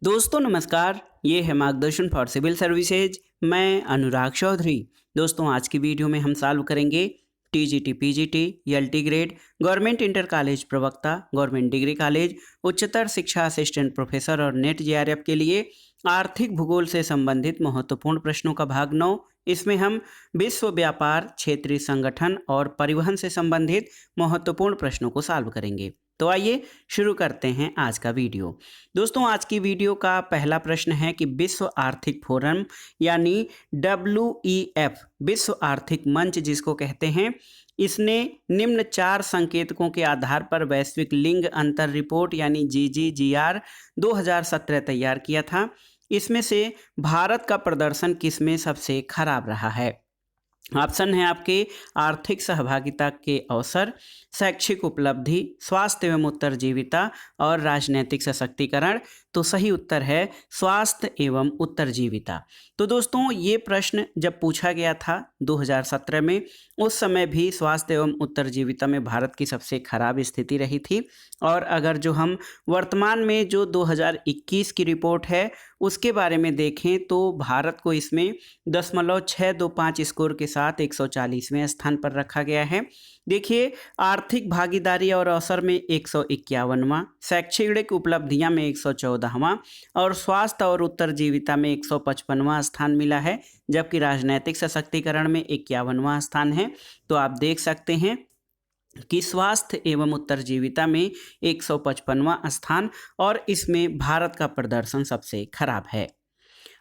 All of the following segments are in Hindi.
दोस्तों नमस्कार, ये है मार्गदर्शन फॉर सिविल सर्विसेज। मैं अनुराग चौधरी। दोस्तों आज की वीडियो में हम सॉल्व करेंगे TGT PGT LT grade, government inter college प्रवक्ता, गवर्नमेंट डिग्री कॉलेज, उच्चतर शिक्षा असिस्टेंट प्रोफेसर और नेट जेआरएफ के लिए आर्थिक भूगोल से संबंधित महत्वपूर्ण प्रश्नों का भाग 9। इसमें हम विश्व व्यापार, क्षेत्रीय संगठन और परिवहन से संबंधित महत्वपूर्ण प्रश्नों को सॉल्व करेंगे। तो आइए शुरू करते हैं आज का वीडियो। दोस्तों आज की वीडियो का पहला प्रश्न है कि विश्व आर्थिक फोरम यानी WEF, विश्व आर्थिक मंच जिसको कहते हैं, इसने निम्न 4 संकेतकों के आधार पर वैश्विक लिंग अंतर रिपोर्ट यानी GGGR 2017 तैयार किया था। इसमें से भारत का प्रदर्शन किसमें सबसे खराब रहा है? ऑप्शन है आपके आर्थिक सहभागिता के अवसर, शैक्षिक उपलब्धि, स्वास्थ्य एवं उत्तरजीविता और राजनैतिक सशक्तिकरण। तो सही उत्तर है स्वास्थ्य एवं उत्तरजीविता। तो दोस्तों ये प्रश्न जब पूछा गया था 2017 में, उस समय भी स्वास्थ्य एवं उत्तरजीविता में भारत की सबसे खराब स्थिति रही थी। और अगर जो हम वर्तमान में जो 2021 की रिपोर्ट है उसके बारे में देखें तो भारत को इसमें 0.625 स्कोर के साथ 140वें स्थान पर रखा गया है। देखिए, आर्थिक भागीदारी और अवसर में 151वां, शैक्षणिक उपलब्धियां में 114वां और स्वास्थ्य और उत्तरजीविता में 155वां स्थान मिला है, जबकि राजनैतिक सशक्तिकरण में 51वां स्थान है। तो आप देख सकते हैं कि स्वास्थ्य एवं उत्तरजीविता में 155वां स्थान और इसमें भारत का प्रदर्शन सबसे खराब है।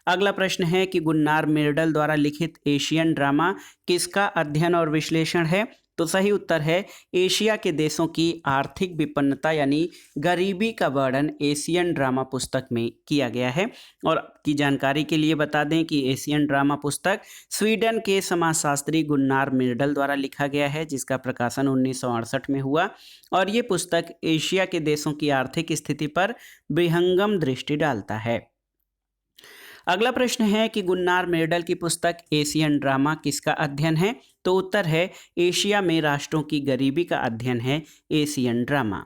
अगला प्रश्न है कि गुन्नार मिर्डल द्वारा लिखित एशियन ड्रामा किसका अध्ययन और विश्लेषण है? तो सही उत्तर है एशिया के देशों की आर्थिक विपन्नता यानी गरीबी का वर्णन एशियन ड्रामा पुस्तक में किया गया है। और की जानकारी के लिए बता दें कि एशियन ड्रामा पुस्तक स्वीडन के समाजशास्त्री गुन्नार मिर्डल द्वारा लिखा गया है, जिसका प्रकाशन 1968 में हुआ। और ये पुस्तक एशिया के देशों की आर्थिक स्थिति पर विहंगम दृष्टि डालता है। अगला प्रश्न है कि गुन्नार मिर्डल की पुस्तक एशियन ड्रामा किसका अध्ययन है? तो उत्तर है एशिया में राष्ट्रों की गरीबी का अध्ययन है एशियन ड्रामा।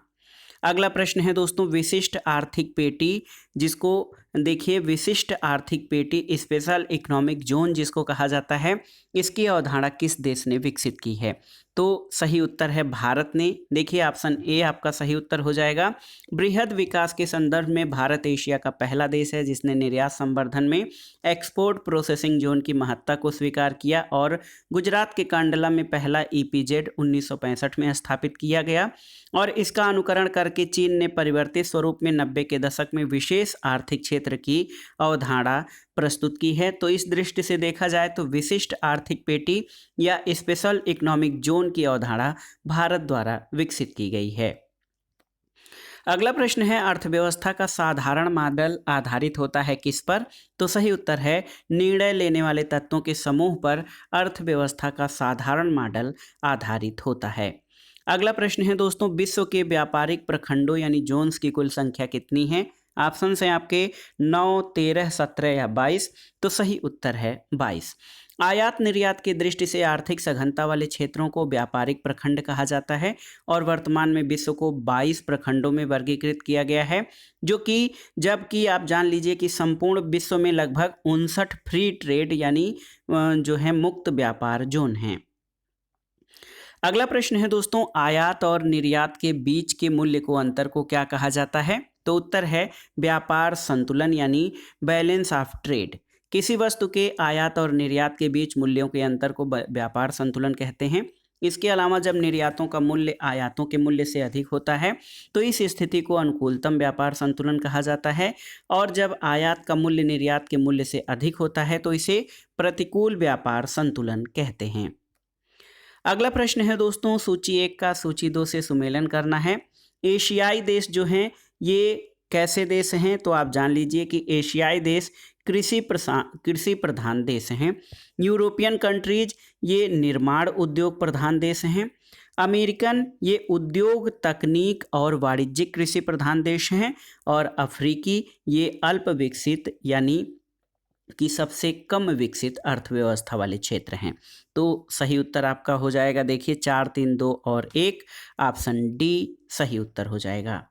अगला प्रश्न है दोस्तों विशिष्ट आर्थिक पेटी, जिसको देखिए विशिष्ट आर्थिक पेटी स्पेशल इकोनॉमिक जोन जिसको कहा जाता है, इसकी अवधारणा किस देश ने विकसित की है? तो सही उत्तर है भारत ने। देखिए ऑप्शन ए आपका सही उत्तर हो जाएगा। बृहद विकास के संदर्भ में भारत एशिया का पहला देश है जिसने निर्यात संवर्धन में एक्सपोर्ट प्रोसेसिंग जोन की महत्ता को स्वीकार किया और गुजरात के कांडला में पहला EPZ 1965 में स्थापित किया गया। और इसका अनुकरण करके चीन ने परिवर्तित स्वरूप में 90 के दशक में विशेष आर्थिक क्षेत्र की अवधारणा प्रस्तुत की है। तो इस दृष्टि से देखा जाए तो विशिष्ट आर्थिक पेटी या स्पेशल इकोनॉमिक जोन की अवधारणा भारत द्वारा विकसित की गई है। अगला प्रश्न है अर्थव्यवस्था का साधारण मॉडल आधारित होता है किस पर? तो सही उत्तर है निर्णय लेने वाले तत्वों के समूह पर अर्थव्यवस्था का साधारण मॉडल आधारित होता है। अगला प्रश्न है दोस्तों विश्व के व्यापारिक प्रखंडों यानी जोन्स की कुल संख्या कितनी है? ऑप्शन हैं आपके 9, 13, 17 या 22। तो सही उत्तर है 22। आयात निर्यात की दृष्टि से आर्थिक सघनता वाले क्षेत्रों को व्यापारिक प्रखंड कहा जाता है और वर्तमान में विश्व को 22 प्रखंडों में वर्गीकृत किया गया है, जो कि जबकि आप जान लीजिए कि संपूर्ण विश्व में लगभग 59 फ्री ट्रेड यानी जो है मुक्त व्यापार जोन हैं। अगला प्रश्न है दोस्तों आयात और निर्यात के बीच के मूल्य को अंतर को क्या कहा जाता है? तो उत्तर है व्यापार संतुलन यानी बैलेंस ऑफ ट्रेड। किसी वस्तु के आयात और निर्यात के बीच मूल्यों के अंतर को व्यापार संतुलन कहते हैं। इसके अलावा जब निर्यातों का मूल्य आयातों के मूल्य से अधिक होता है तो इस स्थिति को अनुकूलतम व्यापार संतुलन कहा जाता है, और जब आयात का मूल्य निर्यात के मूल्य से अधिक होता है तो इसे प्रतिकूल व्यापार संतुलन कहते हैं। अगला प्रश्न है दोस्तों सूची 1 का सूची 2 से सुमेलन करना है। एशियाई देश जो हैं ये कैसे देश हैं? तो आप जान लीजिए कि एशियाई देश कृषि प्रधान देश हैं। यूरोपियन कंट्रीज ये निर्माण उद्योग प्रधान देश हैं। अमेरिकन ये उद्योग, तकनीक और वाणिज्यिक कृषि प्रधान देश हैं। और अफ्रीकी ये अल्प विकसित यानी कि सबसे कम विकसित अर्थव्यवस्था वाले क्षेत्र हैं। तो सही उत्तर आपका हो जाएगा देखिए 4, 3, 2 और 1, ऑप्शन डी सही उत्तर हो जाएगा।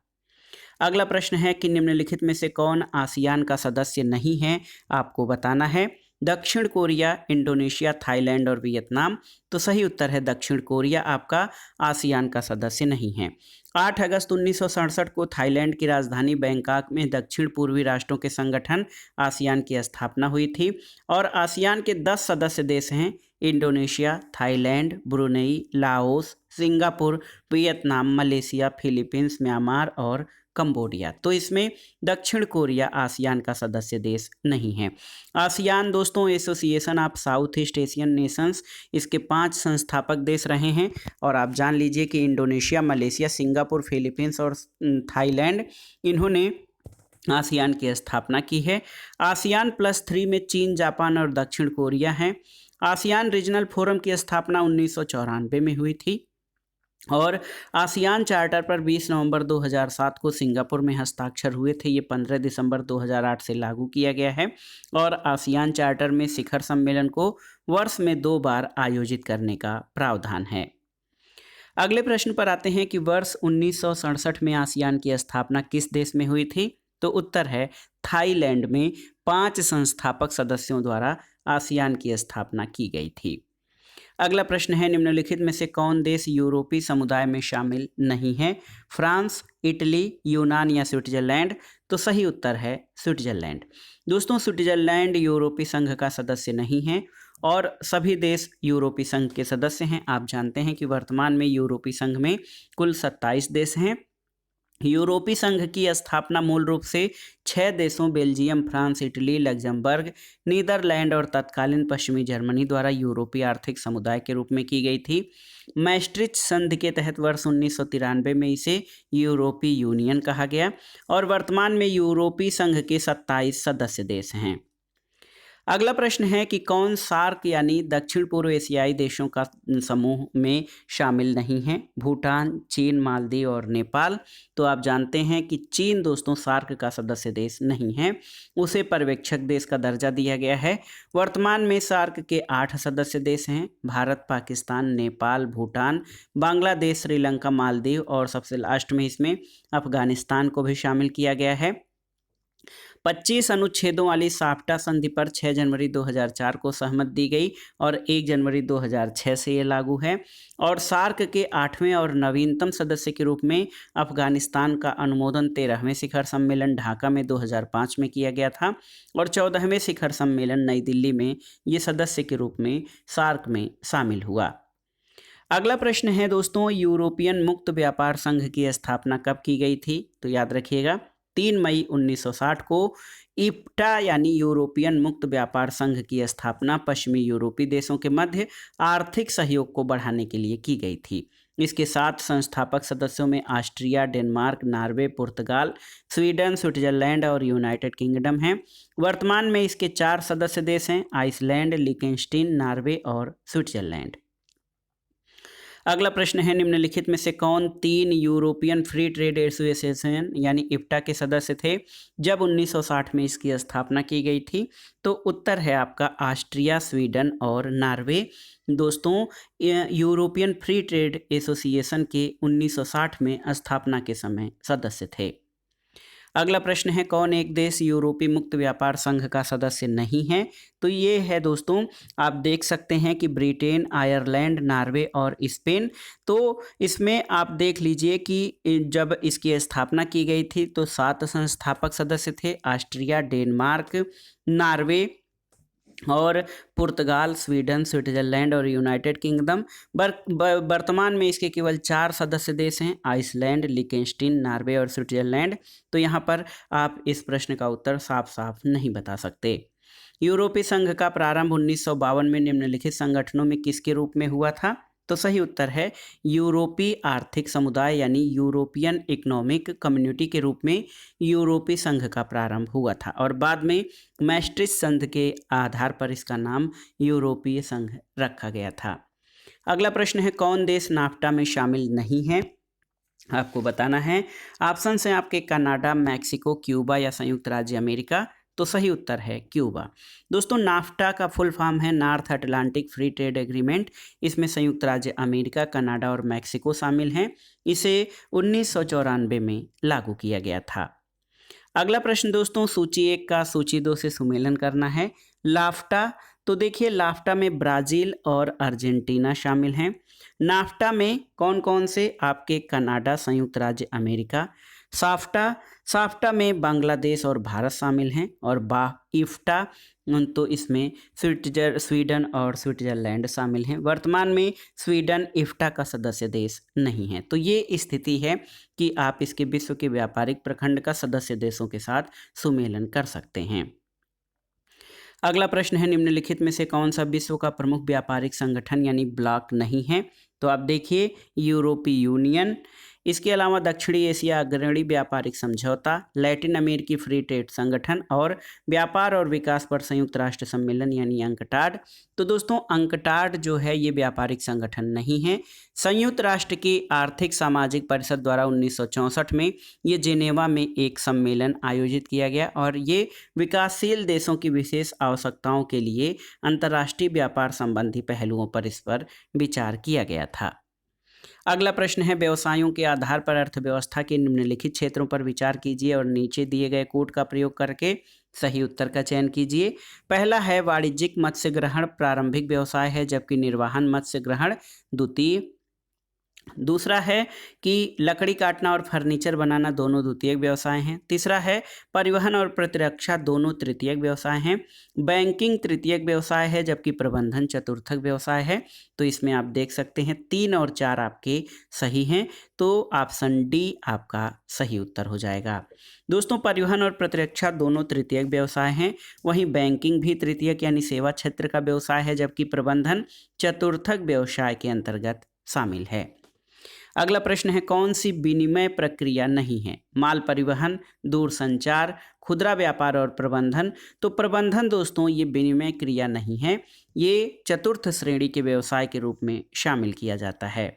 अगला प्रश्न है कि निम्नलिखित में से कौन आसियान का सदस्य नहीं है, आपको बताना है। दक्षिण कोरिया, इंडोनेशिया, थाईलैंड और वियतनाम। तो सही उत्तर है दक्षिण कोरिया आपका आसियान का सदस्य नहीं है। 8 अगस्त 1967 को थाईलैंड की राजधानी बैंकॉक में दक्षिण पूर्वी राष्ट्रों के संगठन आसियान की स्थापना हुई थी और आसियान के 10 सदस्य देश हैं Indonesia, Thailand, Brunei, Laos, Singapore, Vietnam, Malaysia, Philippines, Myanmar और कंबोडिया। तो इसमें दक्षिण कोरिया आसियान का सदस्य देश नहीं है। आसियान दोस्तों association of south east Asian Nations, इसके 5 संस्थापक देश रहे हैं और आप जान लीजिए कि इंडोनेशिया, मलेशिया, सिंगापुर, फिलीपींस और थाईलैंड, इन्होंने आसियान की स्थापना की है। आसियान +3 में चीन, जापान और दक्षिण कोरिया हैं। आसियान रीजनल फोरम की स्थापना 1994 में हुई थी और आसियान चार्टर पर 20 नवंबर 2007 को सिंगापुर में हस्ताक्षर हुए थे। ये 15 दिसंबर 2008 से लागू किया गया है और आसियान चार्टर में शिखर सम्मेलन को वर्ष में 2 बार आयोजित करने का प्रावधान है। अगले प्रश्न पर आते हैं कि वर्ष 1967 में आसियान की स्थापना किस देश में हुई थी? तो उत्तर है थाईलैंड में 5 संस्थापक सदस्यों द्वारा आसियान की स्थापना की गई थी। अगला प्रश्न है निम्नलिखित में से कौन देश यूरोपीय समुदाय में शामिल नहीं है? फ्रांस, इटली, यूनान या स्विट्जरलैंड? तो सही उत्तर है स्विट्जरलैंड। दोस्तों स्विट्जरलैंड यूरोपीय संघ का सदस्य नहीं है और सभी देश यूरोपीय संघ के सदस्य हैं। आप जानते हैं कि वर्तमान में यूरोपीय संघ में कुल 27 देश हैं। यूरोपीय संघ की स्थापना मूल रूप से 6 देशों Belgium, France, Italy, Luxembourg, Netherland और तत्कालीन पश्चिमी जर्मनी द्वारा यूरोपीय आर्थिक समुदाय के रूप में की गई थी। मैस्ट्रिच संधि के तहत वर्ष 1993 में इसे यूरोपीय यूनियन कहा गया और वर्तमान में यूरोपीय संघ के 27 सदस्य देश हैं। अगला प्रश्न है कि कौन सार्क यानी दक्षिण पूर्व एशियाई देशों का समूह में शामिल नहीं है? भूटान, चीन, मालदीव और नेपाल। तो आप जानते हैं कि चीन दोस्तों सार्क का सदस्य देश नहीं है, उसे पर्यवेक्षक देश का दर्जा दिया गया है। वर्तमान में सार्क के 8 सदस्य देश हैं, भारत, पाकिस्तान, नेपाल, भूटान, बांग्लादेश, श्रीलंका, मालदीव और सबसे लास्ट में इसमें अफगानिस्तान को भी शामिल किया गया है। 25 अनुच्छेदों वाली साफ्टा संधि पर 6 जनवरी 2004 को सहमत दी गई और 1 जनवरी 2006 से ये लागू है और सार्क के 8वें और नवीनतम सदस्य के रूप में अफगानिस्तान का अनुमोदन 13वें शिखर सम्मेलन ढाका में 2005 में किया गया था और 14वें शिखर सम्मेलन नई दिल्ली में ये सदस्य के रूप में सार्क में शामिल हुआ। अगला प्रश्न है दोस्तों यूरोपियन मुक्त व्यापार संघ की स्थापना कब की गई थी? तो याद रखिएगा 3 मई 1960 को इप्टा यानी यूरोपियन मुक्त व्यापार संघ की स्थापना पश्चिमी यूरोपीय देशों के मध्य आर्थिक सहयोग को बढ़ाने के लिए की गई थी। इसके 7 संस्थापक सदस्यों में ऑस्ट्रिया, डेनमार्क, नॉर्वे, पुर्तगाल, स्वीडन, स्विट्जरलैंड और यूनाइटेड किंगडम हैं। वर्तमान में इसके 4 सदस्य देश हैं, आइसलैंड, लिechtenstein, नॉर्वे और स्विट्जरलैंड। अगला प्रश्न है निम्नलिखित में से कौन 3 यूरोपियन फ्री ट्रेड एसोसिएशन यानी इप्टा के सदस्य थे जब 1960 में इसकी स्थापना की गई थी? तो उत्तर है आपका ऑस्ट्रिया, स्वीडन और नॉर्वे। दोस्तों यूरोपियन फ्री ट्रेड एसोसिएशन के 1960 में स्थापना के समय सदस्य थे। अगला प्रश्न है कौन एक देश यूरोपीय मुक्त व्यापार संघ का सदस्य नहीं है? तो ये है दोस्तों, आप देख सकते हैं कि ब्रिटेन, आयरलैंड, नॉर्वे और स्पेन। तो इसमें आप देख लीजिए कि जब इसकी स्थापना की गई थी तो 7 संस्थापक सदस्य थे, ऑस्ट्रिया, डेनमार्क, नॉर्वे और पुर्तगाल, स्वीडन, स्विट्जरलैंड और यूनाइटेड किंगडम। वर्तमान में इसके केवल 4 सदस्य देश हैं, आइसलैंड, लिechtenstein, नॉर्वे और स्विट्जरलैंड। तो यहाँ पर आप इस प्रश्न का उत्तर साफ साफ नहीं बता सकते। यूरोपीय संघ का प्रारंभ 1952 में निम्नलिखित संगठनों में किसके रूप में हुआ था? तो सही उत्तर है यूरोपीय आर्थिक समुदाय यानी यूरोपियन इकोनॉमिक कम्युनिटी के रूप में यूरोपीय संघ का प्रारंभ हुआ था और बाद में मैस्ट्रिच संधि के आधार पर इसका नाम यूरोपीय संघ रखा गया था। अगला प्रश्न है कौन देश नाफ्टा में शामिल नहीं है? आपको बताना है। ऑप्शन हैं आपके कनाडा, मैक्सिको, क्यूबा या संयुक्त राज्य अमेरिका। तो सही उत्तर है क्यूबा। दोस्तों नाफ्टा का फुल फॉर्म है north Atlantic free trade agreement. इसमें संयुक्त राज्य अमेरिका, कनाडा और मैक्सिको शामिल हैं। इसे 1994 में लागू किया गया था। अगला प्रश्न दोस्तों, सूची 1 का सूची 2 से सुमेलन करना है। लाफ्टा, तो देखिए लाफ्टा में ब्राज़ील और अर्जेंटीना शामिल हैं। नाफ्टा में कौन कौन से, आपके कनाडा, संयुक्त राज्य अमेरिका। साफ्टा, साफ्टा में बांग्लादेश और भारत शामिल हैं। और इफ्टा, तो इसमें स्वीडन और स्विट्जरलैंड शामिल हैं। वर्तमान में स्वीडन इफ्टा का सदस्य देश नहीं है। तो ये स्थिति है कि आप इसके विश्व के व्यापारिक प्रखंड का सदस्य देशों के साथ सुमेलन कर सकते हैं। अगला प्रश्न है, निम्नलिखित में से कौन सा विश्व का प्रमुख व्यापारिक संगठन यानी ब्लॉक नहीं है। तो आप देखिए यूरोपीय यूनियन, इसके अलावा दक्षिणी एशिया अग्रणी व्यापारिक समझौता, लैटिन अमेरिकी फ्री ट्रेड संगठन और व्यापार और विकास पर संयुक्त राष्ट्र सम्मेलन यानी अंकटाड। तो दोस्तों अंकटाड जो है ये व्यापारिक संगठन नहीं है। संयुक्त राष्ट्र की आर्थिक सामाजिक परिषद द्वारा 1964 में ये जेनेवा में एक सम्मेलन आयोजित किया गया और ये विकासशील देशों की विशेष आवश्यकताओं के लिए अंतर्राष्ट्रीय व्यापार संबंधी पहलुओं पर इस पर विचार किया गया था। अगला प्रश्न है, व्यवसायों के आधार पर अर्थव्यवस्था के निम्नलिखित क्षेत्रों पर विचार कीजिए और नीचे दिए गए कोड का प्रयोग करके सही उत्तर का चयन कीजिए। पहला है वाणिज्यिक मत्स्य ग्रहण प्रारंभिक व्यवसाय है, जबकि निर्वाहन मत्स्य ग्रहण द्वितीय। दूसरा है कि लकड़ी काटना और फर्नीचर बनाना दोनों द्वितीयक व्यवसाय हैं। तीसरा है परिवहन और प्रतिरक्षा दोनों तृतीयक व्यवसाय हैं। बैंकिंग तृतीयक व्यवसाय है, जबकि प्रबंधन चतुर्थक व्यवसाय है। तो इसमें आप देख सकते हैं 3 और 4 आपके सही हैं, तो ऑप्शन डी आपका सही उत्तर हो जाएगा। दोस्तों परिवहन और प्रतिरक्षा दोनों तृतीयक व्यवसाय हैं, वहीं बैंकिंग भी तृतीयक यानी सेवा क्षेत्र का व्यवसाय है, जबकि प्रबंधन चतुर्थक व्यवसाय के अंतर्गत शामिल है। अगला प्रश्न है, कौन सी विनिमय प्रक्रिया नहीं है। माल परिवहन, दूरसंचार, खुदरा व्यापार और प्रबंधन। तो प्रबंधन दोस्तों ये विनिमय क्रिया नहीं है, ये चतुर्थ श्रेणी के व्यवसाय के रूप में शामिल किया जाता है।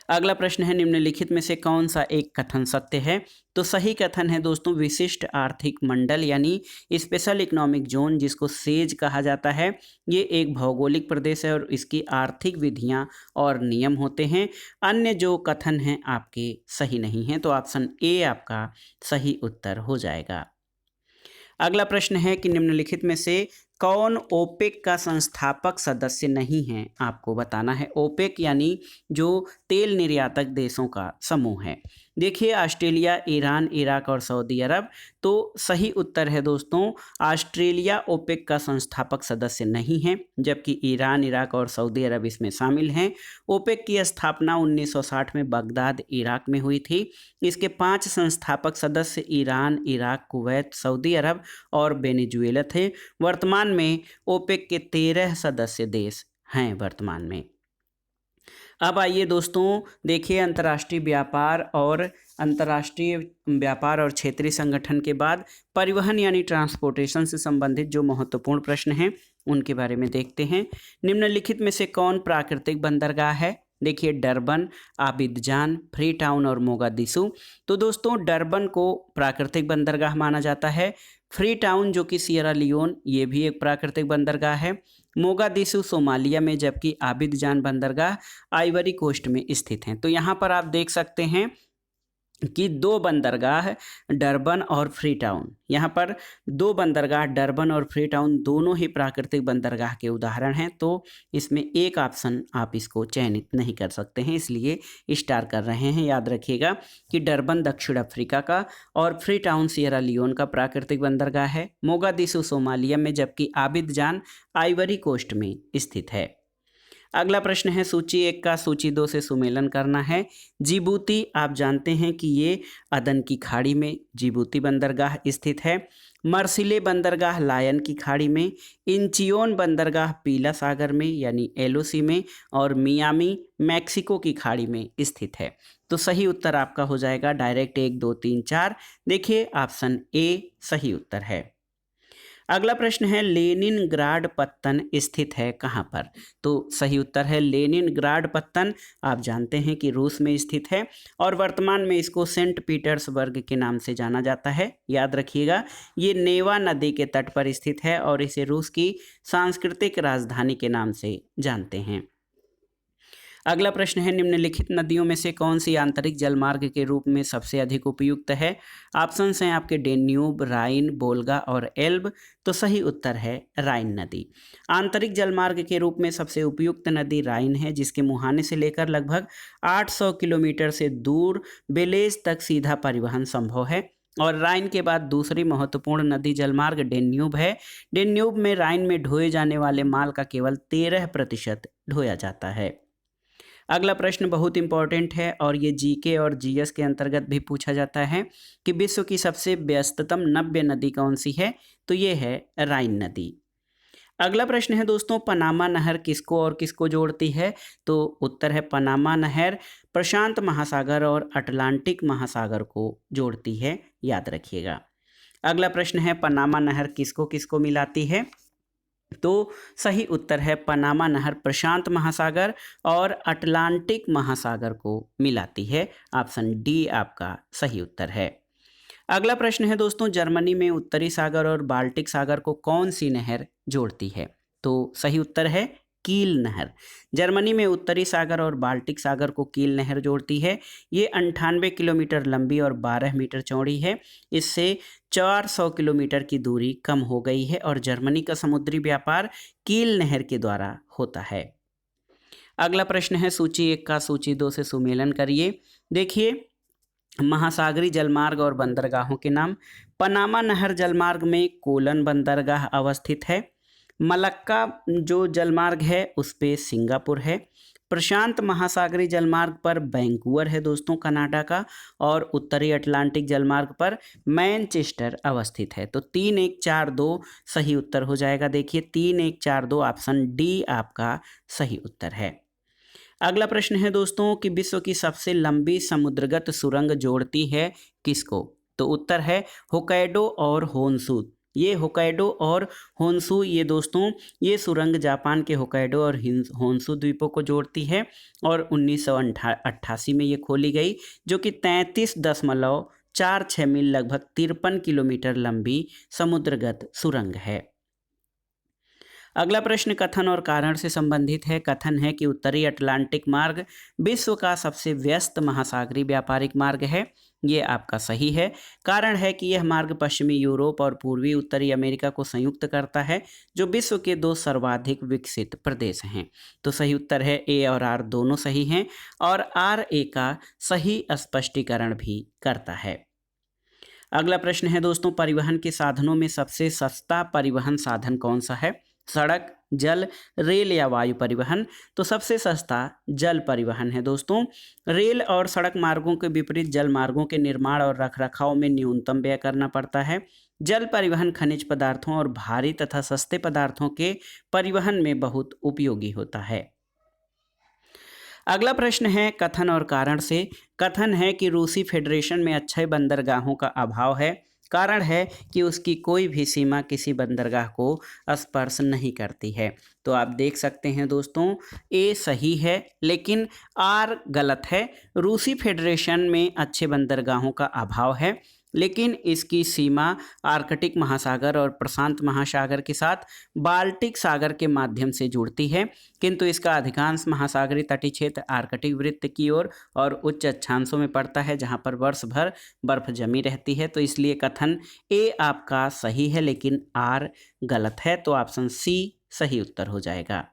अगला प्रश्न है, निम्नलिखित में से कौन सा एक कथन सत्य है। तो सही कथन है दोस्तों विशिष्ट आर्थिक मंडल यानी स्पेशल इकोनॉमिक जोन, जिसको सेज कहा जाता है, ये एक भौगोलिक प्रदेश है और इसकी आर्थिक विधियां और नियम होते हैं। अन्य जो कथन हैं आपके सही नहीं हैं, तो ऑप्शन ए आपका सही उत्तर हो जाएगा। अगला प्रश्न है कि निम्नलिखित में से कौन ओपेक का संस्थापक सदस्य नहीं है, आपको बताना है। ओपेक यानी जो तेल निर्यातक देशों का समूह है। देखिए ऑस्ट्रेलिया, ईरान, इराक और सऊदी अरब। तो सही उत्तर है दोस्तों ऑस्ट्रेलिया ओपेक का संस्थापक सदस्य नहीं है, जबकि ईरान, इराक और सऊदी अरब इसमें शामिल हैं। ओपेक की स्थापना 1960 में बगदाद, इराक में हुई थी। इसके 5 संस्थापक सदस्य ईरान, इराक, कुवैत, सऊदी अरब और वेनेजुएला थे। वर्तमान में ओपेक के 13 सदस्य देश हैं वर्तमान में। अब आइए दोस्तों देखिए अंतर्राष्ट्रीय व्यापार और क्षेत्रीय संगठन के बाद परिवहन यानी ट्रांसपोर्टेशन से संबंधित जो महत्वपूर्ण प्रश्न हैं उनके बारे में देखते हैं। निम्नलिखित में से कौन प्राकृतिक बंदरगाह है। देखिए डरबन, आबिदजान, फ्री टाउन और मोगादिशु। तो दोस्तों डरबन को प्राकृतिक बंदरगाह माना जाता है। फ्री टाउन जो कि सियरा लियोन, ये भी एक प्राकृतिक बंदरगाह है। मोगादिशु सोमालिया में, जबकि आबिदजान बंदरगाह आइवरी कोस्ट में स्थित हैं। तो यहाँ पर आप देख सकते हैं कि 2 बंदरगाह डरबन और फ्री टाउन, यहाँ पर 2 बंदरगाह डरबन और फ्री टाउन दोनों ही प्राकृतिक बंदरगाह के उदाहरण हैं। तो इसमें एक ऑप्शन आप इसको चयनित नहीं कर सकते हैं, इसलिए स्टार कर रहे हैं। याद रखिएगा कि डरबन दक्षिण अफ्रीका का और फ्री टाउन सियरा लियोन का प्राकृतिक बंदरगाह है। मोगादिशु सोमालिया में, जबकि आबिदजान आइवरी कोस्ट में स्थित है। अगला प्रश्न है सूची 1 का सूची 2 से सुमेलन करना है। जिबूती, आप जानते हैं कि ये अदन की खाड़ी में जिबूती बंदरगाह स्थित है। मर्सिले बंदरगाह लायन की खाड़ी में, इंचियोन बंदरगाह पीला सागर में यानी एलओसी में और मियामी मैक्सिको की खाड़ी में स्थित है। तो सही उत्तर आपका हो जाएगा डायरेक्ट 1, 2, 3, 4। देखिए ऑप्शन ए सही उत्तर है। अगला प्रश्न है लेनिनग्राड पत्तन स्थित है कहाँ पर? तो सही उत्तर है लेनिनग्राड पत्तन, आप जानते हैं कि रूस में स्थित है और वर्तमान में इसको सेंट पीटर्सबर्ग के नाम से जाना जाता है। याद रखिएगा, ये नेवा नदी के तट पर स्थित है और इसे रूस की सांस्कृतिक राजधानी के नाम से जानते हैं। अगला प्रश्न है निम्नलिखित नदियों में से कौन सी आंतरिक जलमार्ग के रूप में सबसे अधिक उपयुक्त है? ऑप्शंस हैं आपके डेन्यूब, राइन, बोल्गा और एल्ब। तो सही उत्तर है राइन नदी। आंतरिक जलमार्ग के रूप में सबसे उपयुक्त नदी राइन है, जिसके मुहाने से लेकर लगभग 800 किलोमीटर से दूर बेलेज तक सीधा परिवहन संभव है। और राइन के बाद दूसरी महत्वपूर्ण नदी जलमार्ग डेन्यूब है। डेन्यूब में राइन में ढोए जाने वाले माल का केवल 13% ढोया जाता है। अगला प्रश्न बहुत इंपॉर्टेंट है और ये जीके और जीएस के अंतर्गत भी पूछा जाता है कि विश्व की सबसे व्यस्ततम नव्य नदी कौन सी है? तो ये है राइन नदी। अगला प्रश्न है दोस्तों, पनामा नहर किसको और किसको जोड़ती है? तो उत्तर है पनामा नहर प्रशांत महासागर और अटलांटिक महासागर को जोड़ती है, याद रखिएगा। अगला प्रश्न है पनामा नहर किसको किसको मिलाती है? तो सही उत्तर है पनामा नहर प्रशांत महासागर और अटलांटिक महासागर को मिलाती है। ऑप्शन डी आपका सही उत्तर है। अगला प्रश्न है दोस्तों, जर्मनी में उत्तरी सागर और बाल्टिक सागर को कौन सी नहर जोड़ती है? तो सही उत्तर है कील नहर। जर्मनी में उत्तरी सागर और बाल्टिक सागर को कील नहर जोड़ती है। ये 98 किलोमीटर लंबी और 12 मीटर चौड़ी है। इससे 400 किलोमीटर की दूरी कम हो गई है और जर्मनी का समुद्री व्यापार कील नहर के द्वारा होता है। अगला प्रश्न है सूची 1 का सूची 2 से सुमेलन करिए। देखिए, महासागरी जलमार्ग और बंदरगाहों के नाम। पनामा नहर जलमार्ग में कोलन बंदरगाह अवस्थित है। मलक्का जो जलमार्ग है उस पे सिंगापुर है। प्रशांत महासागरी जलमार्ग पर वैंकूवर है दोस्तों कनाडा का। और उत्तरी अटलांटिक जलमार्ग पर मैनचेस्टर अवस्थित है। तो 3 1 4 2 सही उत्तर हो जाएगा। देखिए 3 1 4 2 ऑप्शन डी आपका सही उत्तर है। अगला प्रश्न है दोस्तों कि विश्व की सबसे लंबी समुद्रगत सुरंग जोड़ती है किसको? तो उत्तर है होक्काइडो और होन्शू। ये होक्काइडो और होन्शू ये दोस्तों ये सुरंग जापान के होक्काइडो और होन्शू द्वीपों को जोड़ती है और 1988 में ये खोली गई, जो कि 33.46 मील लगभग 53 किलोमीटर लंबी समुद्रगत सुरंग है। अगला प्रश्न कथन और कारण से संबंधित है। कथन है कि उत्तरी अटलांटिक मार्ग विश्व का सबसे व्यस्त महासागरीय व्यापारिक मार्ग है। ये आपका सही है। कारण है कि यह मार्ग पश्चिमी यूरोप और पूर्वी उत्तरी अमेरिका को संयुक्त करता है, जो विश्व के 2 सर्वाधिक विकसित प्रदेश हैं। तो सही उत्तर है ए और आर दोनों सही हैं और आर ए का सही स्पष्टीकरण भी करता है। अगला प्रश्न है दोस्तों, परिवहन के साधनों में सबसे सस्ता परिवहन साधन कौन सा है? सड़क, जल, रेल या वायु परिवहन? तो सबसे सस्ता जल परिवहन है दोस्तों। रेल और सड़क मार्गों के विपरीत जल मार्गों के निर्माण और रखरखाव में न्यूनतम व्यय करना पड़ता है। जल परिवहन खनिज पदार्थों और भारी तथा सस्ते पदार्थों के परिवहन में बहुत उपयोगी होता है। अगला प्रश्न है कथन और कारण से। कथन है कि रूसी फेडरेशन में अच्छे बंदरगाहों का अभाव है। कारण है कि उसकी कोई भी सीमा किसी बंदरगाह को स्पर्श नहीं करती है। तो आप देख सकते हैं दोस्तों, ए सही है लेकिन आर गलत है। रूसी फेडरेशन में अच्छे बंदरगाहों का अभाव है, लेकिन इसकी सीमा आर्कटिक महासागर और प्रशांत महासागर के साथ बाल्टिक सागर के माध्यम से जुड़ती है, किंतु इसका अधिकांश महासागरीय तटीय क्षेत्र आर्कटिक वृत्त की ओर और उच्च अक्षांशों में पड़ता है, जहां पर वर्ष भर बर्फ जमी रहती है। तो इसलिए कथन ए आपका सही है लेकिन आर गलत है। तो ऑप्शन सी सही उत्तर हो जाएगा।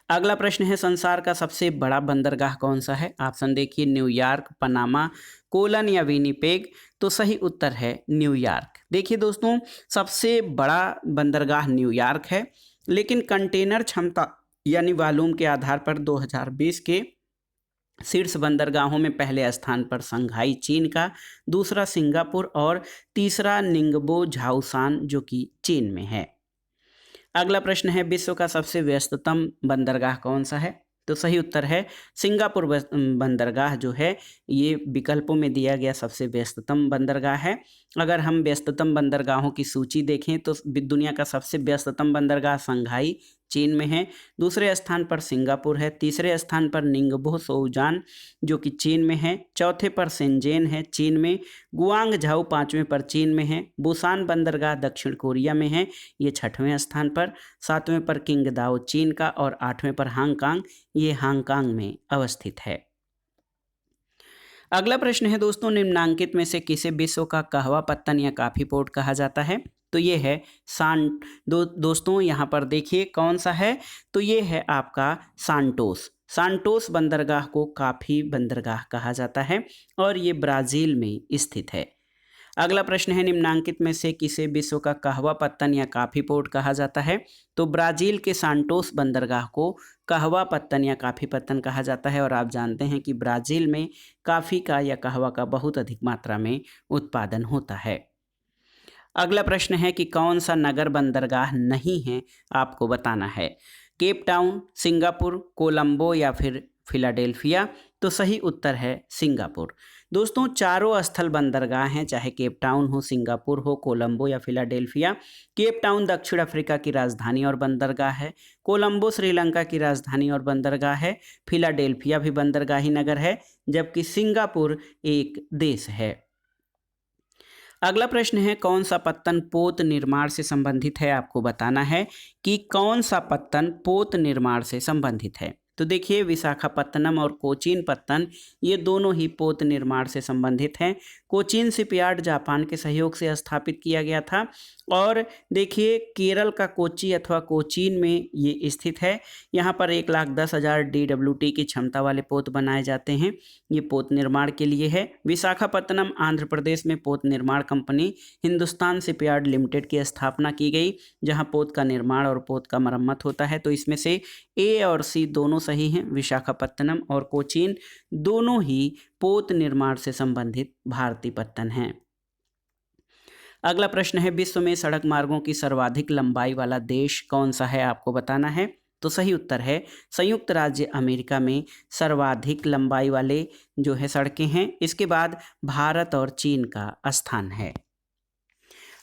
अगला प्रश्न है संसार का सबसे बड़ा बंदरगाह कौन सा है? ऑप्शन देखिए न्यूयॉर्क, पनामा, कोलन या विनिपेग। तो सही उत्तर है न्यूयॉर्क। देखिए दोस्तों, सबसे बड़ा बंदरगाह न्यूयॉर्क है, लेकिन कंटेनर क्षमता यानी वॉल्यूम के आधार पर 2020 के शीर्ष बंदरगाहों में पहले स्थान पर संघाई चीन का, दूसरा सिंगापुर और तीसरा निंगबो झाउसान जो कि चीन में है। अगला प्रश्न है विश्व का सबसे व्यस्ततम बंदरगाह कौन सा है? तो सही उत्तर है सिंगापुर बंदरगाह जो है ये विकल्पों में दिया गया सबसे व्यस्ततम बंदरगाह है। अगर हम व्यस्ततम बंदरगाहों की सूची देखें तो दुनिया का सबसे व्यस्ततम बंदरगाह शंघाई चीन में है, दूसरे स्थान पर सिंगापुर है, तीसरे स्थान पर निंगबो सोउजान जो कि चीन में है, चौथे पर शेंजेन है चीन में, गुआंगझाऊ पाँचवें पर चीन में है, बुसान बंदरगाह दक्षिण कोरिया में है, ये छठवें स्थान पर, सातवें पर किंगदाओ चीन का और आठवें पर हांगकांग, ये हांगकांग में अवस्थित है। अगला प्रश्न है दोस्तों, निम्नांकित में से किसे विश्व का कहवा पत्तन या कॉफी पोर्ट कहा जाता है? तो ये है दोस्तों यहाँ पर देखिए कौन सा है, तो ये है आपका सांटोस। सांटोस बंदरगाह को कॉफी बंदरगाह कहा जाता है और ये ब्राज़ील में स्थित है। अगला प्रश्न है, निम्नांकित में से किसे विश्व का कहवा पत्तन या कॉफी पोर्ट कहा जाता है? तो ब्राज़ील के सांटोस बंदरगाह को कहवा पत्तन या कॉफी पत्तन कहा जाता है और आप जानते हैं कि ब्राज़ील में कॉफ़ी का या कहवा का बहुत अधिक मात्रा में उत्पादन होता है। अगला प्रश्न है कि कौन सा नगर बंदरगाह नहीं है, आपको बताना है। केप टाउन, सिंगापुर, कोलंबो या फिर फिलाडेल्फिया? तो सही उत्तर है सिंगापुर। दोस्तों चारों स्थल बंदरगाह हैं, चाहे केप टाउन हो, सिंगापुर हो, कोलंबो या फिलाडेल्फिया। केप टाउन दक्षिण अफ्रीका की राजधानी और बंदरगाह है, कोलंबो श्रीलंका की राजधानी और बंदरगाह है, फिलाडेल्फिया भी बंदरगाही नगर है, जबकि सिंगापुर एक देश है। अगला प्रश्न है, कौन सा पत्तन पोत निर्माण से संबंधित है? आपको बताना है कि कौन सा पत्तन पोत निर्माण से संबंधित है। तो देखिए विशाखापत्तनम और कोचीन पत्तन ये दोनों ही पोत निर्माण से संबंधित हैं। कोचीन शिपयार्ड जापान के सहयोग से स्थापित किया गया था और देखिए केरल का कोच्चि अथवा कोचीन में ये स्थित है। यहाँ पर 1,10,000 DWT की क्षमता वाले पोत बनाए जाते हैं, ये पोत निर्माण के लिए है। विशाखापत्तनम आंध्र प्रदेश में पोत निर्माण कंपनी हिंदुस्तान शिपयार्ड लिमिटेड की स्थापना की गई, जहाँ पोत का निर्माण और पोत का मरम्मत होता है। तो इसमें से ए और सी दोनों सही हैं। विशाखापत्तनम और कोचीन दोनों ही पोत निर्माण से संबंधित भारतीय पत्तन हैं। अगला प्रश्न है, विश्व में सड़क मार्गों की सर्वाधिक लंबाई वाला देश कौन सा है? आपको बताना है। तो सही उत्तर है संयुक्त राज्य अमेरिका में सर्वाधिक लंबाई वाले जो है सड़कें हैं। इसके बाद भारत और चीन का स्थान है।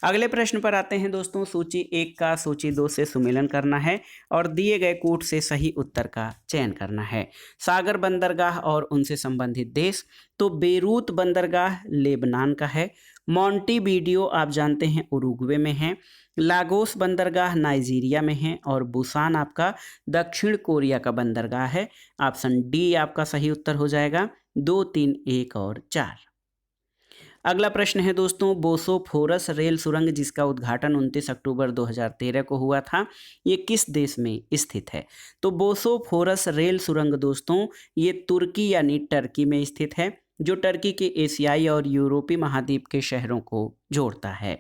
अगले प्रश्न पर आते हैं दोस्तों, सूची 1 का सूची 2 से सुमेलन करना है और दिए गए कूट से सही उत्तर का चयन करना है। सागर बंदरगाह और उनसे संबंधित देश, तो बेरूत बंदरगाह लेबनान का है, मोंटेवीडियो आप जानते हैं उरुग्वे में है, लागोस बंदरगाह नाइजीरिया में है और बुसान आपका दक्षिण कोरिया का बंदरगाह है। ऑप्शन डी आपका सही उत्तर हो जाएगा। 2, 3, 1 और 4। अगला प्रश्न है दोस्तों, बोसोफोरस रेल सुरंग जिसका उद्घाटन 29 अक्टूबर 2013 को हुआ था, ये किस देश में स्थित है? तो बोसोफोरस रेल सुरंग दोस्तों ये तुर्की यानी टर्की में स्थित है, जो टर्की के एशियाई और यूरोपीय महाद्वीप के शहरों को जोड़ता है।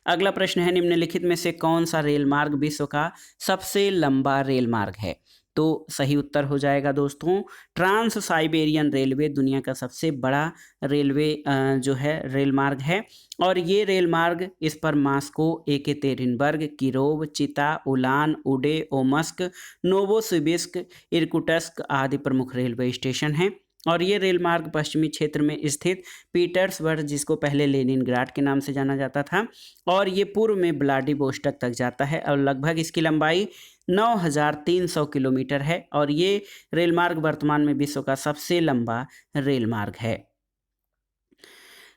अगला प्रश्न है, निम्नलिखित में से कौन सा रेल मार्ग विश्व का सबसे लंबा रेल मार्ग है? तो सही उत्तर हो जाएगा दोस्तों ट्रांस साइबेरियन रेलवे दुनिया का सबसे बड़ा रेलवे जो है रेल मार्ग है और ये रेल मार्ग इस पर मास्को, एकेतेरिनबर्ग, किरोव, चिता, उलान, उडे, ओमस्क, नोवोसिबिर्स्क, इर्कुटस्क आदि प्रमुख रेलवे स्टेशन हैं। और ये रेल मार्ग पश्चिमी क्षेत्र में स्थित पीटर्सबर्ग, जिसको पहले लेनिनग्राड के नाम से जाना जाता था, और ये पूर्व में व्लादिवोस्टोक तक जाता है और लगभग इसकी लंबाई 9,300 किलोमीटर है और ये रेल मार्ग वर्तमान में विश्व का सबसे लंबा रेल मार्ग है।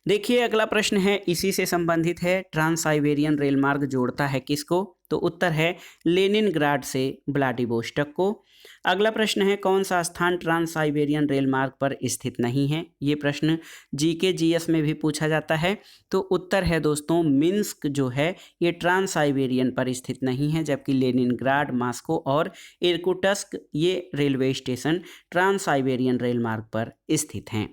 देखिए अगला प्रश्न है इसी से संबंधित है, ट्रांस साइबेरियन रेल मार्ग जोड़ता है किसको? तो उत्तर है लेनिनग्राड से व्लादिवोस्टोक को। अगला प्रश्न है कौन सा स्थान ट्रांस साइबेरियन रेल मार्ग पर स्थित नहीं है? ये प्रश्न जीके जीएस में भी पूछा जाता है। तो उत्तर है दोस्तों मिन्स्क जो है ये ट्रांस साइबेरियन पर स्थित नहीं है, जबकि लेनिनग्राड, मास्को और इर्कुटस्क ये railway station trans Siberian rail मार्ग पर स्थित हैं।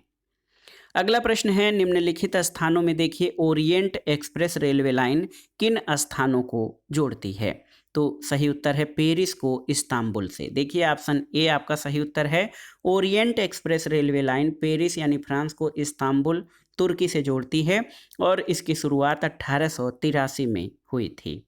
अगला प्रश्न है निम्नलिखित स्थानों में देखिए ओरिएंट एक्सप्रेस रेलवे लाइन किन स्थानों को जोड़ती है? तो सही उत्तर है पेरिस को इस्तांबुल से। देखिए ऑप्शन ए आपका सही उत्तर है, Orient express railway line Paris यानी फ्रांस को इस्तांबुल तुर्की से जोड़ती है और इसकी शुरुआत 1883 में हुई थी।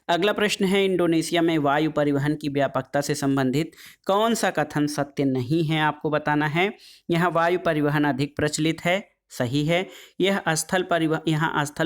अगला प्रश्न है इंडोनेशिया में वायु परिवहन की व्यापकता से संबंधित कौन सा कथन सत्य नहीं है? आपको बताना है। यहाँ वायु परिवहन अधिक प्रचलित है, सही है। यहाँ स्थल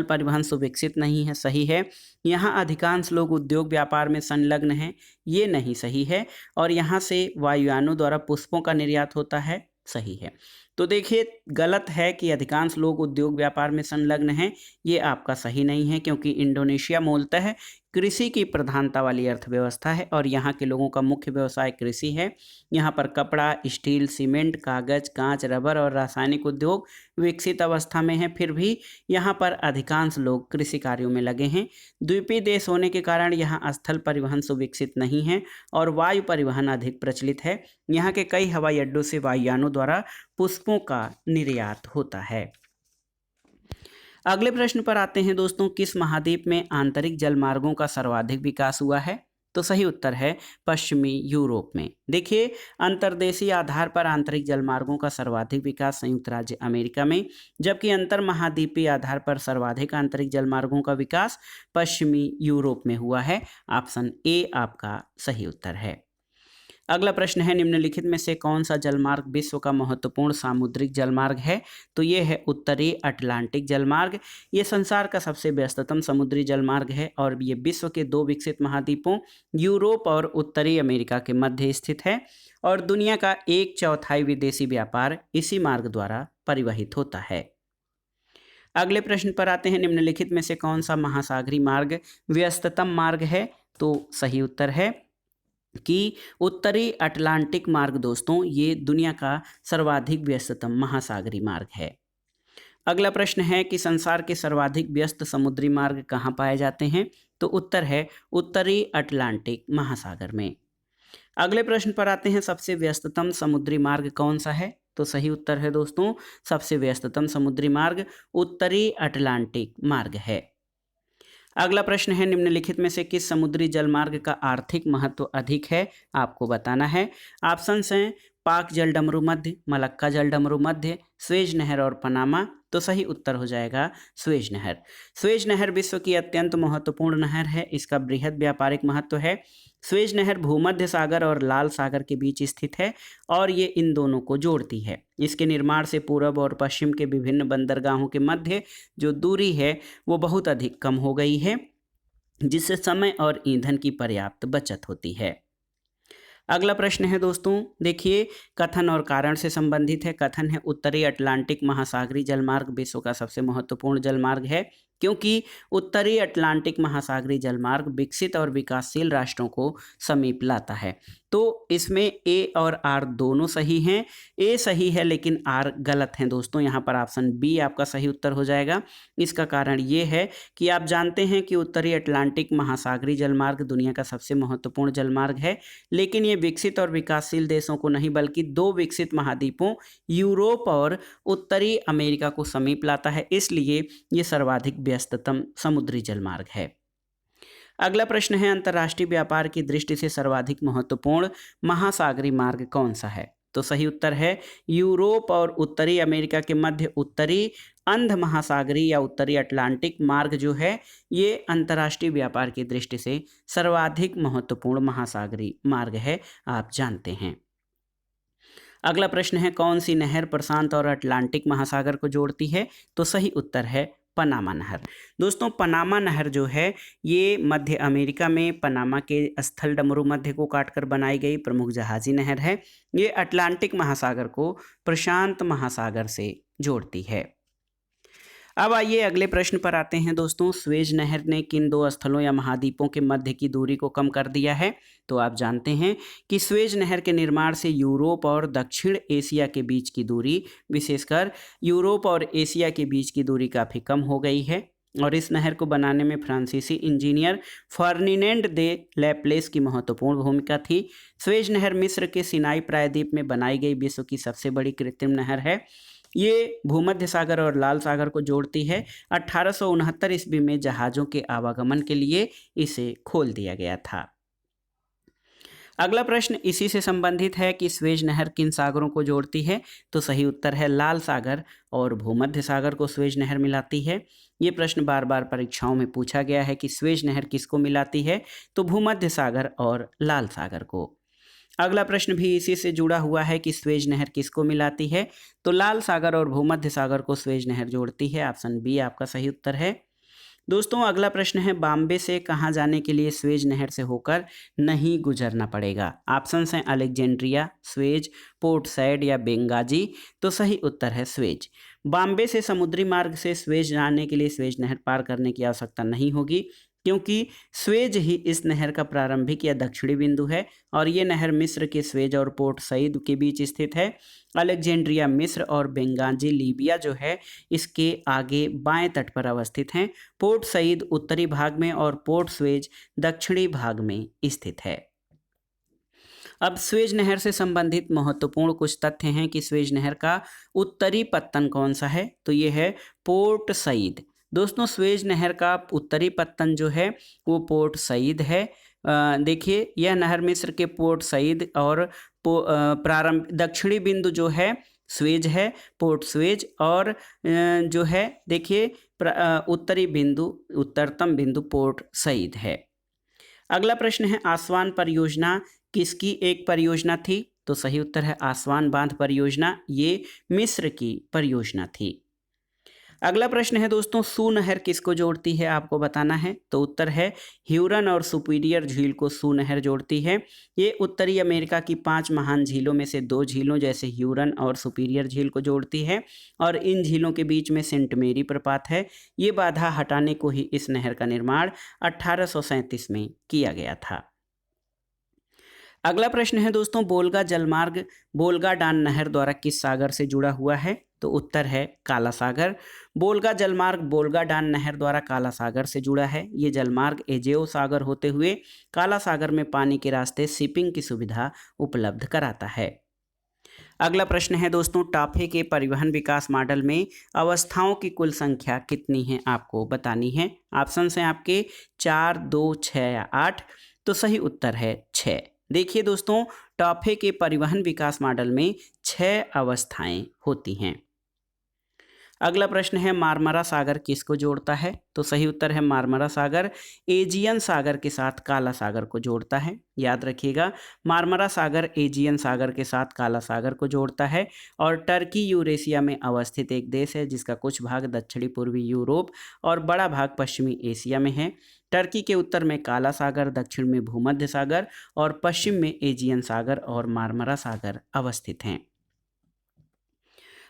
परिवहन सुविकसित नहीं है, सही है। यहाँ अधिकांश लोग उद्योग व्यापार में संलग्न हैं, ये नहीं सही है। और यहाँ से वायुयानों द्वारा पुष्पों का निर्यात होता है, सही है। तो देखिए गलत है कि अधिकांश लोग उद्योग व्यापार में संलग्न हैं, ये आपका सही नहीं है, क्योंकि इंडोनेशिया मूलतः कृषि की प्रधानता वाली अर्थव्यवस्था है और यहाँ के लोगों का मुख्य व्यवसाय कृषि है। यहाँ पर कपड़ा, स्टील, सीमेंट, कागज, कांच, रबर और रासायनिक उद्योग विकसित अवस्था में है, फिर भी यहाँ पर अधिकांश लोग कृषि कार्यों में लगे हैं। द्वीपीय देश होने के कारण यहाँ स्थल परिवहन सुविकसित नहीं है और वायु परिवहन अधिक प्रचलित है। यहाँ के कई हवाई अड्डों से वायुयानों द्वारा पुष्पों का निर्यात होता है। अगले प्रश्न पर आते हैं दोस्तों, किस महाद्वीप में आंतरिक जलमार्गों का सर्वाधिक विकास हुआ है? तो सही उत्तर है पश्चिमी यूरोप में। देखिए अंतर्देशीय आधार पर आंतरिक जलमार्गों का सर्वाधिक विकास संयुक्त राज्य अमेरिका में, जबकि अंतर महाद्वीपीय आधार पर सर्वाधिक आंतरिक जलमार्गों का विकास पश्चिमी यूरोप में हुआ है। ऑप्शन ए आपका सही उत्तर है। अगला प्रश्न है, निम्नलिखित में से कौन सा जलमार्ग विश्व का महत्वपूर्ण सामुद्रिक जलमार्ग है? तो ये है उत्तरी अटलांटिक जलमार्ग। ये संसार का सबसे व्यस्ततम समुद्री जलमार्ग है और ये विश्व के दो विकसित महाद्वीपों यूरोप और उत्तरी अमेरिका के मध्य स्थित है और दुनिया का 1/4 विदेशी व्यापार इसी मार्ग द्वारा परिवहित होता है। अगले प्रश्न पर आते हैं, निम्नलिखित में से कौन सा महासागरीय मार्ग व्यस्ततम मार्ग है? तो सही उत्तर है कि उत्तरी अटलांटिक मार्ग दोस्तों ये दुनिया का सर्वाधिक व्यस्ततम महासागरीय मार्ग है। अगला प्रश्न है कि संसार के सर्वाधिक व्यस्त समुद्री मार्ग कहाँ पाए जाते हैं? तो उत्तर है उत्तरी अटलांटिक महासागर में। अगले प्रश्न पर आते हैं, सबसे व्यस्ततम समुद्री मार्ग कौन सा है? तो सही उत्तर है दोस्तों सबसे व्यस्ततम समुद्री मार्ग उत्तरी अटलांटिक मार्ग है। अगला प्रश्न है, निम्नलिखित में से किस समुद्री जलमार्ग का आर्थिक महत्व अधिक है? आपको बताना है। ऑप्शंस हैं पाक जलडमरू मध्य, मलक्का जलडमरू मध्य, स्वेज नहर और पनामा। तो सही उत्तर हो जाएगा स्वेज नहर। स्वेज नहर विश्व की अत्यंत महत्वपूर्ण नहर है, इसका बृहद व्यापारिक महत्व है। स्वेज नहर भूमध्य सागर और लाल सागर के बीच स्थित है और ये इन दोनों को जोड़ती है। इसके निर्माण से पूर्व और पश्चिम के विभिन्न बंदरगाहों के मध्य जो दूरी है वो बहुत अधिक कम हो गई है, जिससे समय और ईंधन की पर्याप्त बचत होती है। अगला प्रश्न है दोस्तों, देखिए कथन और कारण से संबंधित है। कथन है उत्तरी अटलांटिक महासागरीय जलमार्ग विश्व का सबसे महत्वपूर्ण जलमार्ग है, क्योंकि उत्तरी अटलांटिक महासागरीय जलमार्ग विकसित और विकासशील राष्ट्रों को समीप लाता है। तो इसमें ए और आर दोनों सही हैं। ए सही है लेकिन आर गलत हैं दोस्तों। यहाँ पर ऑप्शन बी आपका सही उत्तर हो जाएगा। इसका कारण ये है कि आप जानते हैं कि उत्तरी अटलांटिक महासागरीय जलमार्ग दुनिया का सबसे महत्वपूर्ण जलमार्ग है, लेकिन ये विकसित और विकासशील देशों को नहीं बल्कि दो विकसित महाद्वीपों यूरोप और उत्तरी अमेरिका को समीप लाता है, इसलिए ये सर्वाधिक व्यस्ततम समुद्री जलमार्ग है। अगला प्रश्न है, अंतर्राष्ट्रीय व्यापार की दृष्टि से सर्वाधिक महत्वपूर्ण महासागरीय मार्ग कौन सा है? तो सही उत्तर है यूरोप और उत्तरी अमेरिका के मध्य उत्तरी अंध महासागरीय या उत्तरी अटलांटिक मार्ग जो है ये अंतर्राष्ट्रीय व्यापार की दृष्टि से सर्वाधिक महत्वपूर्ण महासागरीय मार्ग है, आप जानते हैं। अगला प्रश्न है, कौन सी नहर प्रशांत और अटलांटिक महासागर को जोड़ती है? तो सही उत्तर है पनामा नहर। दोस्तों पनामा नहर जो है ये मध्य अमेरिका में पनामा के स्थल डमरू मध्य को काटकर बनाई गई प्रमुख जहाजी नहर है। ये अटलांटिक महासागर को प्रशांत महासागर से जोड़ती है। अब आइए अगले प्रश्न पर आते हैं दोस्तों, स्वेज नहर ने किन दो स्थलों या महाद्वीपों के मध्य की दूरी को कम कर दिया है? तो आप जानते हैं कि स्वेज नहर के निर्माण से यूरोप और दक्षिण एशिया के बीच की दूरी, विशेषकर यूरोप और एशिया के बीच की दूरी काफ़ी कम हो गई है और इस नहर को बनाने में फ्रांसीसी इंजीनियर फर्डिनेंड दे लैप्लेस की महत्वपूर्ण भूमिका थी। स्वेज नहर मिस्र के सिनाई प्रायद्वीप में बनाई गई विश्व की सबसे बड़ी कृत्रिम नहर है। ये भूमध्य सागर और लाल सागर को जोड़ती है। 1869 ईस्वी में जहाज़ों के आवागमन के लिए इसे खोल दिया गया था। अगला प्रश्न इसी से संबंधित है कि स्वेज नहर किन सागरों को जोड़ती है? तो सही उत्तर है लाल सागर और भूमध्य सागर को स्वेज नहर मिलाती है। ये प्रश्न बार बार परीक्षाओं में पूछा गया है कि स्वेज नहर किसको मिलाती है? तो भूमध्य सागर और लाल सागर को। अगला प्रश्न भी इसी से जुड़ा हुआ है कि स्वेज नहर किसको मिलाती है? तो लाल सागर और भूमध्य सागर को स्वेज नहर जोड़ती है। ऑप्शन बी आपका सही उत्तर है। दोस्तों अगला प्रश्न है, बॉम्बे से कहाँ जाने के लिए स्वेज नहर से होकर नहीं गुजरना पड़ेगा? ऑप्शंस हैं अलेक्जेंड्रिया, स्वेज, पोर्ट सैड या बेंगाजी। तो सही उत्तर है स्वेज। बॉम्बे से समुद्री मार्ग से स्वेज जाने के लिए स्वेज नहर पार करने की आवश्यकता नहीं होगी, क्योंकि स्वेज ही इस नहर का प्रारंभिक या दक्षिणी बिंदु है और ये नहर मिस्र के स्वेज और पोर्ट सईद के बीच स्थित है। अलेक्जेंड्रिया मिस्र और बेंगाजी लीबिया जो है इसके आगे बाएं तट पर अवस्थित हैं। पोर्ट सईद उत्तरी भाग में और पोर्ट स्वेज दक्षिणी भाग में स्थित है। अब स्वेज नहर से संबंधित महत्वपूर्ण कुछ तथ्य हैं कि स्वेज नहर का उत्तरी पत्तन कौन सा है? तो ये है पोर्ट सईद। दोस्तों स्वेज नहर का उत्तरी पत्तन जो है वो पोर्ट सईद है। देखिए यह नहर मिस्र के पोर्ट सईद और प्रारंभ दक्षिणी बिंदु जो है स्वेज है, पोर्ट स्वेज, और जो है देखिए उत्तरी बिंदु उत्तरतम बिंदु पोर्ट सईद है। अगला प्रश्न है, आसवान परियोजना किसकी एक परियोजना थी? तो सही उत्तर है आसवान बांध परियोजना, ये मिस्र की परियोजना थी। अगला प्रश्न है दोस्तों, सू नहर किसको जोड़ती है आपको बताना है। तो उत्तर है ह्यूरन और सुपीरियर झील को सू नहर जोड़ती है। ये उत्तरी अमेरिका की 5 महान झीलों में से 2 झीलों जैसे ह्यूरन और सुपीरियर झील को जोड़ती है और इन झीलों के बीच में सेंट मेरी प्रपात है। ये बाधा हटाने को ही इस नहर का निर्माण 1837 में किया गया था। अगला प्रश्न है दोस्तों, बोलगा जलमार्ग बोलगा डान नहर द्वारा किस सागर से जुड़ा हुआ है? तो उत्तर है काला सागर। बोलगा जलमार्ग बोलगा डान नहर द्वारा काला सागर से जुड़ा है। ये जलमार्ग एजेओ सागर होते हुए काला सागर में पानी के रास्ते शिपिंग की सुविधा उपलब्ध कराता है। अगला प्रश्न है दोस्तों, टाफे के परिवहन विकास मॉडल में अवस्थाओं की कुल संख्या कितनी है आपको बतानी है। ऑप्शन हैं आपके 4, 2, 6 या 8। तो सही उत्तर है 6। देखिए दोस्तों, टाफे के परिवहन विकास मॉडल में 6 अवस्थाएं होती हैं। अगला प्रश्न है, मार्मरा सागर किसको जोड़ता है? तो सही उत्तर है मार्मरा सागर एजियन सागर के साथ काला सागर को जोड़ता है। याद रखिएगा, मार्मरा सागर एजियन सागर के साथ काला सागर को जोड़ता है और टर्की यूरेशिया में अवस्थित एक देश है जिसका कुछ भाग दक्षिणी पूर्वी यूरोप और बड़ा भाग पश्चिमी एशिया में है। टर्की के उत्तर में काला सागर, दक्षिण में भूमध्य सागर और पश्चिम में एजियन सागर और मार्मरा सागर अवस्थित हैं।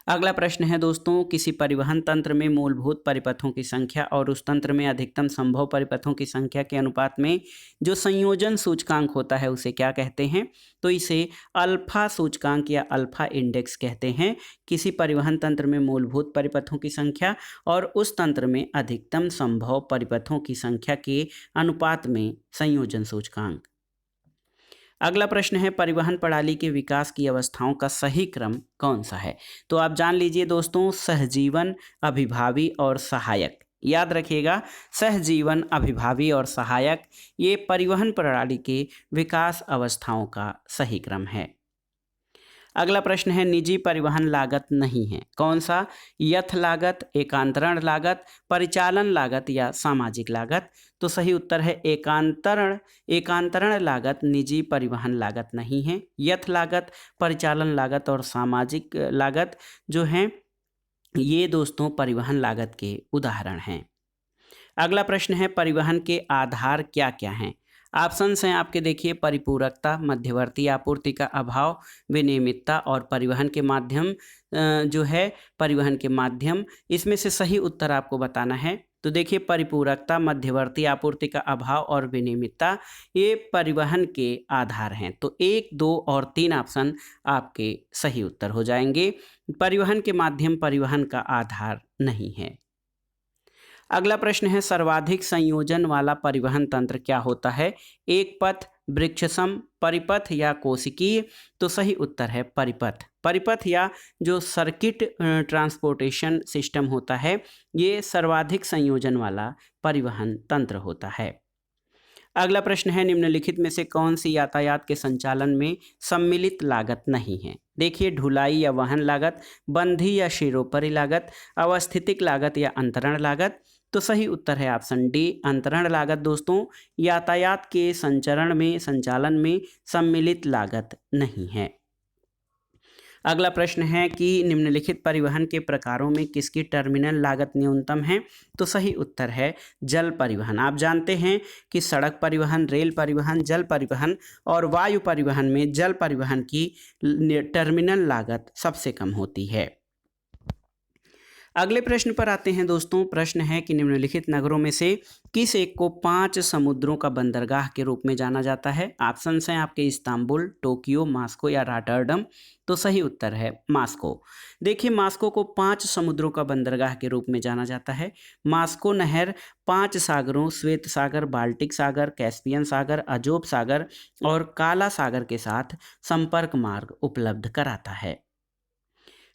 अगला प्रश्न है दोस्तों, किसी परिवहन तंत्र में मूलभूत परिपथों की संख्या और उस तंत्र में अधिकतम संभव परिपथों की संख्या के अनुपात में जो संयोजन सूचकांक होता है उसे क्या कहते हैं? तो इसे अल्फा सूचकांक या अल्फा इंडेक्स कहते हैं। किसी परिवहन तंत्र में मूलभूत परिपथों की संख्या और उस तंत्र में अधिकतम संभव परिपथों की संख्या के अनुपात में संयोजन सूचकांक। अगला प्रश्न है, परिवहन प्रणाली के विकास की अवस्थाओं का सही क्रम कौन सा है? तो आप जान लीजिए दोस्तों, सहजीवन, अभिभावी और सहायक। याद रखिएगा, सहजीवन, अभिभावी और सहायक ये परिवहन प्रणाली के विकास अवस्थाओं का सही क्रम है। अगला प्रश्न है, निजी परिवहन लागत नहीं है कौन सा? यथ लागत, एकांतरण लागत, परिचालन लागत या सामाजिक लागत। तो सही उत्तर है एकांतरण लागत निजी परिवहन लागत नहीं है। यथ लागत, परिचालन लागत और सामाजिक लागत जो हैं ये दोस्तों परिवहन लागत के उदाहरण हैं। अगला प्रश्न है, परिवहन के आधार क्या क्या हैं? ऑप्शंस हैं आपके देखिए, परिपूरकता, मध्यवर्ती आपूर्ति का अभाव, विनियमितता और परिवहन के माध्यम जो है परिवहन के माध्यम। इसमें से सही उत्तर आपको बताना है। तो देखिए, परिपूरकता, मध्यवर्ती आपूर्ति का अभाव और विनियमितता ये परिवहन के आधार हैं। तो 1, 2 और 3 ऑप्शन आपके सही उत्तर हो जाएंगे। परिवहन के माध्यम परिवहन का आधार नहीं है। अगला प्रश्न है, सर्वाधिक संयोजन वाला परिवहन तंत्र क्या होता है? एक पथ, वृक्षसम, परिपथ या कोशिकीय। तो सही उत्तर है परिपथ। परिपथ या जो सर्किट ट्रांसपोर्टेशन सिस्टम होता है ये सर्वाधिक संयोजन वाला परिवहन तंत्र होता है। अगला प्रश्न है, निम्नलिखित में से कौन सी यातायात के संचालन में सम्मिलित लागत नहीं है? देखिए, ढुलाई या वहन लागत, बंधी या शिरोपरि लागत, अवस्थितिक लागत या अंतरण लागत। तो सही उत्तर है ऑप्शन डी अंतरण लागत दोस्तों, यातायात के संचालन में सम्मिलित लागत नहीं है। अगला प्रश्न है कि निम्नलिखित परिवहन के प्रकारों में किसकी टर्मिनल लागत न्यूनतम है? तो सही उत्तर है जल परिवहन। आप जानते हैं कि सड़क परिवहन, रेल परिवहन, जल परिवहन और वायु परिवहन में जल परिवहन की टर्मिनल लागत सबसे कम होती है। अगले प्रश्न पर आते हैं दोस्तों। प्रश्न है कि निम्नलिखित नगरों में से किस एक को 5 समुद्रों का बंदरगाह के रूप में जाना जाता है? ऑप्शंस हैं आपके इस्तांबुल, टोक्यो, मॉस्को या रॉटरडम। तो सही उत्तर है मॉस्को। देखिए मॉस्को को 5 समुद्रों का बंदरगाह के रूप में जाना जाता है। मॉस्को नहर 5 सागरों श्वेत सागर, बाल्टिक सागर, कैस्पियन सागर, अजोब सागर और काला सागर के साथ संपर्क मार्ग उपलब्ध कराता है।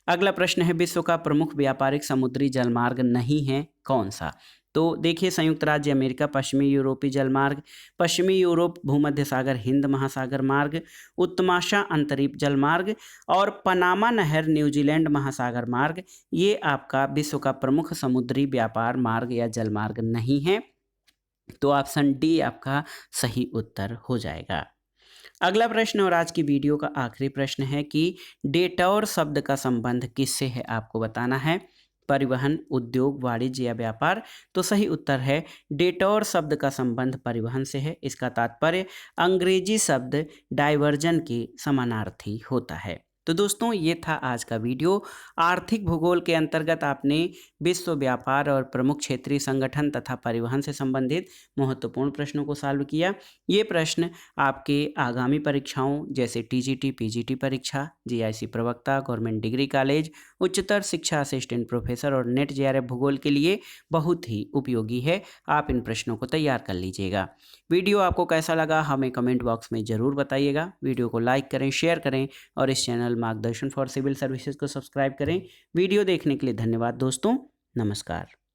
अगला प्रश्न है विश्व का प्रमुख व्यापारिक समुद्री जलमार्ग नहीं है कौन सा? तो देखिए संयुक्त राज्य अमेरिका पश्चिमी यूरोपीय जलमार्ग, पश्चिमी यूरोप भूमध्य सागर हिंद महासागर मार्ग, उत्तमाशा अंतरीप जलमार्ग और पनामा नहर न्यूजीलैंड महासागर मार्ग, ये आपका विश्व का प्रमुख समुद्री व्यापार मार्ग या जलमार्ग नहीं है। तो ऑप्शन डी आपका सही उत्तर हो जाएगा। अगला प्रश्न और आज की वीडियो का आखिरी प्रश्न है कि डेटौर शब्द का संबंध किससे है आपको बताना है। परिवहन, उद्योग, वाणिज्य या व्यापार? तो सही उत्तर है डेटौर शब्द का संबंध परिवहन से है। इसका तात्पर्य अंग्रेजी शब्द डाइवर्जन के समानार्थी होता है। तो दोस्तों ये था आज का वीडियो। आर्थिक भूगोल के अंतर्गत आपने विश्व व्यापार और प्रमुख क्षेत्रीय संगठन तथा परिवहन से संबंधित महत्वपूर्ण प्रश्नों को सॉल्व किया। ये प्रश्न आपके आगामी परीक्षाओं जैसे टीजीटी, पीजीटी परीक्षा, जीआईसी प्रवक्ता, गवर्नमेंट डिग्री कॉलेज, उच्चतर शिक्षा असिस्टेंट प्रोफेसर और नेट जेआरएफ भूगोल के लिए बहुत ही उपयोगी है। आप इन प्रश्नों को तैयार कर लीजिएगा। वीडियो आपको कैसा लगा हमें कमेंट बॉक्स में ज़रूर बताइएगा। वीडियो को लाइक करें, शेयर करें और इस चैनल मार्गदर्शन फॉर सिविल सर्विसेज को सब्सक्राइब करें। वीडियो देखने के लिए धन्यवाद दोस्तों। नमस्कार।